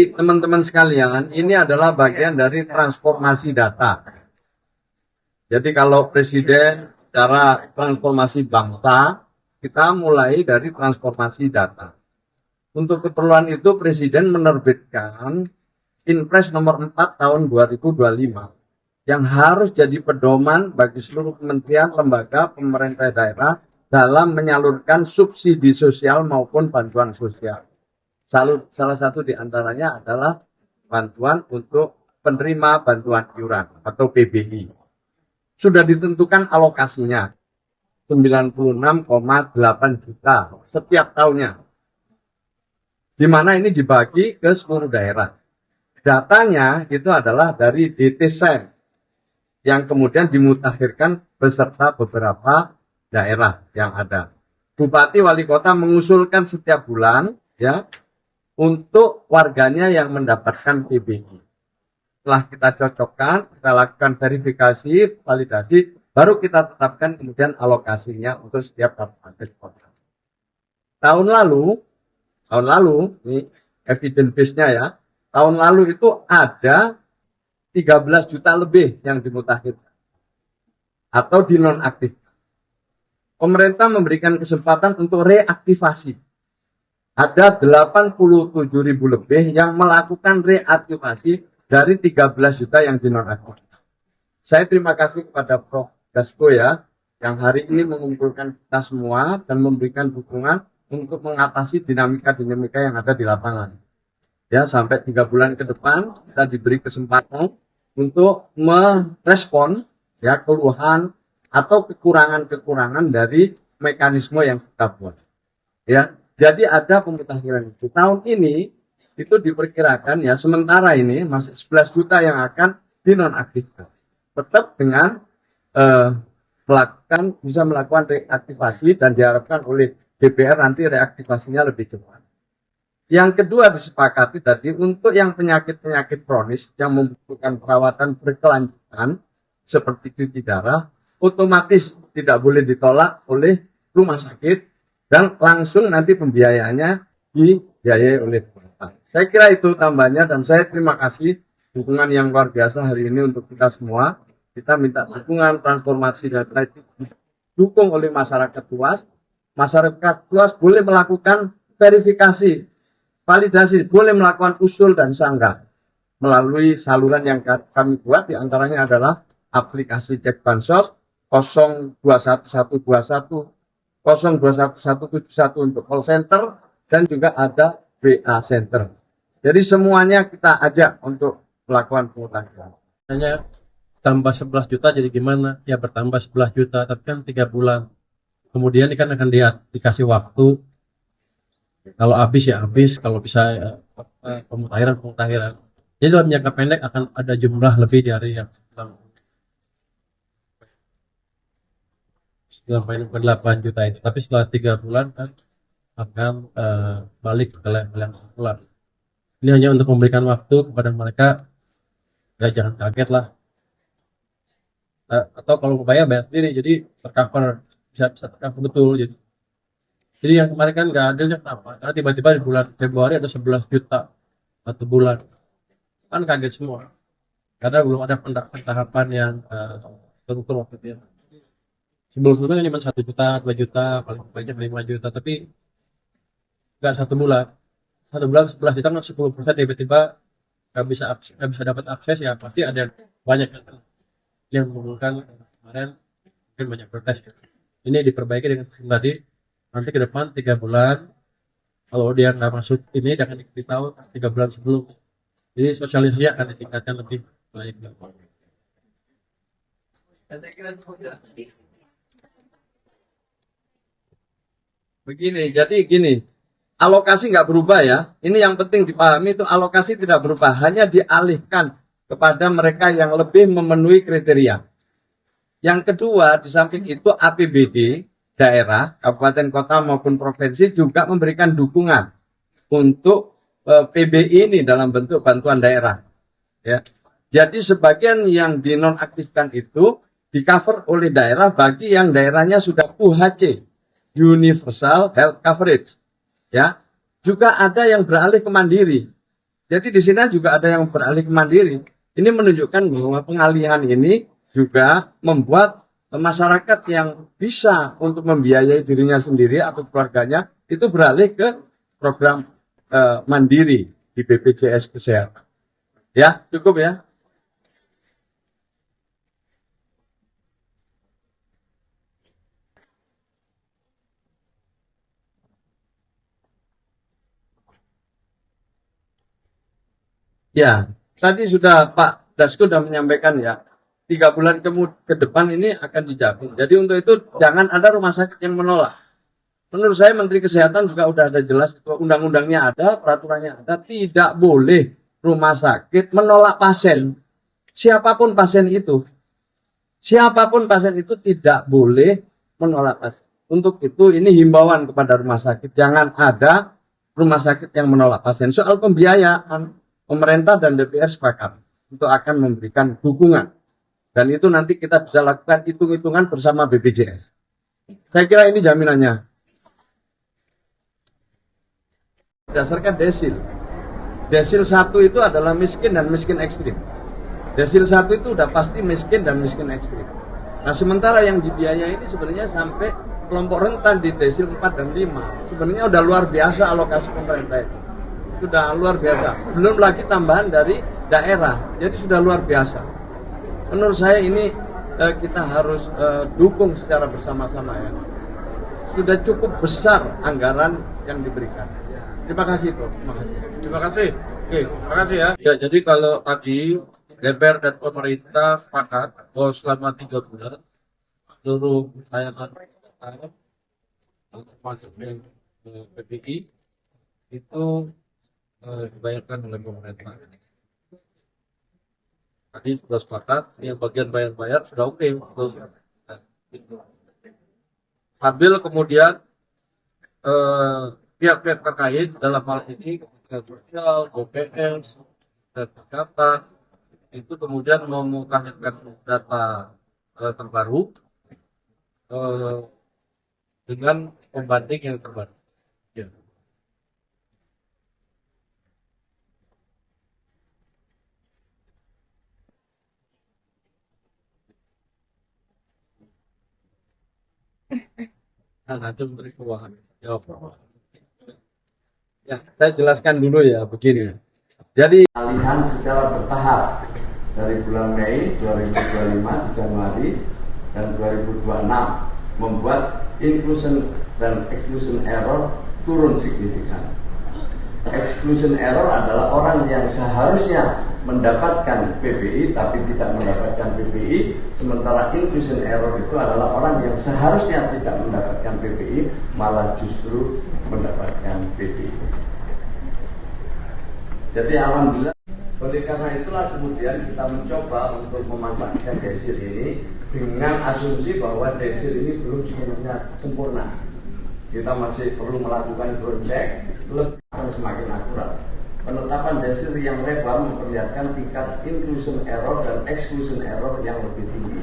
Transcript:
Teman-teman sekalian, ini adalah bagian dari transformasi data. Jadi kalau Presiden cara transformasi bangsa, kita mulai dari transformasi data. Untuk keperluan itu Presiden menerbitkan Inpres nomor 4 tahun 2025 yang harus jadi pedoman bagi seluruh kementerian, lembaga, pemerintah daerah dalam menyalurkan subsidi sosial maupun bantuan sosial. Salah satu diantaranya adalah bantuan untuk penerima bantuan iuran atau PBI. Sudah ditentukan alokasinya 96,8 juta setiap tahunnya, di mana ini dibagi ke seluruh daerah. Datanya itu adalah dari DTSEN yang kemudian dimutakhirkan beserta beberapa daerah yang ada. Bupati wali kota mengusulkan setiap bulan ya untuk warganya yang mendapatkan PBI. Setelah kita cocokkan, kita lakukan verifikasi, validasi, baru kita tetapkan kemudian alokasinya untuk setiap kabupaten kota. Tahun lalu ini evidence base-nya ya. Tahun lalu itu ada 13 juta lebih yang dimutakhirkan atau dinonaktifkan. Pemerintah memberikan kesempatan untuk reaktivasi. Ada 87.000 lebih yang melakukan reaktivasi dari 13 juta yang dinonaktifkan. Saya terima kasih kepada Prof. Dasko ya, yang hari ini mengumpulkan kita semua dan memberikan dukungan untuk mengatasi dinamika-dinamika yang ada di lapangan. Ya, sampai 3 bulan ke depan kita diberi kesempatan untuk merespon ya keluhan atau kekurangan-kekurangan dari mekanisme yang kita buat. Ya, jadi ada pemutakhiran itu. Tahun ini itu diperkirakan ya sementara ini masih 11 juta yang akan dinonaktifkan. Tetap dengan bisa melakukan reaktivasi dan diharapkan oleh DPR nanti reaktivasinya lebih cepat. Yang kedua disepakati tadi untuk yang penyakit-penyakit kronis yang membutuhkan perawatan berkelanjutan seperti cuci darah, otomatis tidak boleh ditolak oleh rumah sakit dan langsung nanti pembiayaannya dibiayai oleh pemerintah. Saya kira itu tambahnya dan saya terima kasih dukungan yang luar biasa hari ini untuk kita semua. Kita minta dukungan transformasi data itu didukung oleh masyarakat luas. Masyarakat luas boleh melakukan verifikasi, validasi, boleh melakukan usul dan sanggah melalui saluran yang kami buat, diantaranya adalah aplikasi cek bansos 021121 021171 untuk call center dan juga ada WA center. Jadi semuanya kita ajak untuk melakukan pemutakhiran. Hanya tambah 11 juta jadi gimana? Ya bertambah 11 juta tapi kan 3 bulan. Kemudian ini kan akan dikasih waktu. Kalau habis ya habis, kalau bisa pemutakhiran. Jadi dalam jangka pendek akan ada jumlah lebih dari yang sampai 8 juta itu. Tapi setelah 3 bulan kan akan balik ke level yang semula. Ini hanya untuk memberikan waktu kepada mereka, ya jangan kaget lah. Atau kalau mau bayar sendiri, jadi tercover, bisa tercover betul. Jadi yang kemarin kan nggak adilnya kenapa? Karena tiba-tiba di bulan Februari ada 11 juta satu bulan, kan kaget semua. Karena belum ada tahapan yang terukur waktu itu. Sebelumnya cuma 1 juta, 2 juta, paling banyak 5 juta, tapi nggak 1 bulan. 1 bulan 11 juta kan 10% tiba-tiba nggak bisa dapat akses, ya pasti ada banyak yang mengumpulkan kemarin mungkin banyak protes. Ini diperbaiki dengan tadi nanti ke depan 3 bulan kalau dia nggak masuk ini dia akan diberitahu 3 bulan sebelum. Jadi sosialisasi akan ditingkatkan lebih baik. Begini, jadi gini, alokasi nggak berubah ya. Ini yang penting dipahami itu alokasi tidak berubah, hanya dialihkan kepada mereka yang lebih memenuhi kriteria. Yang kedua, di samping itu APBD daerah, kabupaten kota maupun provinsi juga memberikan dukungan untuk PBI ini dalam bentuk bantuan daerah. Ya. Jadi sebagian yang dinonaktifkan itu di-cover oleh daerah bagi yang daerahnya sudah UHC, Universal Health Coverage. Ya. Juga ada yang beralih ke mandiri. Jadi di sini juga ada yang beralih ke mandiri. Ini menunjukkan bahwa pengalihan ini juga membuat masyarakat yang bisa untuk membiayai dirinya sendiri atau keluarganya itu beralih ke program mandiri di BPJS Kesehatan. Ya, cukup ya. Ya, tadi sudah Pak Dasko sudah menyampaikan ya, 3 bulan ke depan ini akan dijamin. Jadi untuk itu jangan ada rumah sakit yang menolak. Menurut saya Menteri Kesehatan juga udah ada jelas, undang-undangnya ada, peraturannya ada, tidak boleh rumah sakit menolak pasien. Siapapun pasien itu tidak boleh menolak pasien. Untuk itu ini himbauan kepada rumah sakit, jangan ada rumah sakit yang menolak pasien. Soal pembiayaan, pemerintah dan DPR sepakat untuk akan memberikan dukungan. Dan itu nanti kita bisa lakukan hitung-hitungan bersama BPJS. Saya kira ini jaminannya. Berdasarkan desil. Desil 1 itu adalah miskin dan miskin ekstrim. Desil 1 itu udah pasti miskin dan miskin ekstrim. Nah sementara yang dibiayai ini sebenarnya sampai kelompok rentan di desil 4 dan 5. Sebenarnya udah luar biasa alokasi pemerintah itu. Sudah luar biasa. Belum lagi tambahan dari daerah. Jadi sudah luar biasa. Menurut saya ini kita harus dukung secara bersama-sama ya. Sudah cukup besar anggaran yang diberikan. Terima kasih, Bro. Terima kasih. Terima kasih. Oke, terima kasih ya. Ya, jadi kalau tadi DPR dan pemerintah sepakat bahwa selama 3 bulan seluruh layanan kesehatan termasuk PPI itu dibayarkan oleh pemerintah. Tadi sudah sepakat, yang bagian bayar-bayar sudah oke. Terus, gitu. Sambil kemudian pihak-pihak terkait dalam hal ini Kementerian Sosial, BPS, dan Kesehatan itu kemudian memutakhirkan data terbaru dengan pembanding yang terbaru. Ya. Nah, nanti Menteri Keuangan jawab. Ya, saya jelaskan dulu ya begini. Jadi pengalihan secara bertahap dari bulan Mei 2025 di Januari dan 2026 membuat inclusion dan exclusion error turun signifikan. Exclusion error adalah orang yang seharusnya mendapatkan PPI tapi tidak mendapatkan PPI, sementara inclusion error itu adalah orang yang seharusnya tidak mendapatkan PPI malah justru mendapatkan PPI. Jadi alhamdulillah, oleh karena itulah kemudian kita mencoba untuk memanfaatkan desil ini dengan asumsi bahwa desil ini belum sepenuhnya sempurna. Kita masih perlu melakukan cross check lebih semakin akurat. Penetapan desil yang lebar memperlihatkan tingkat inclusion error dan exclusion error yang lebih tinggi.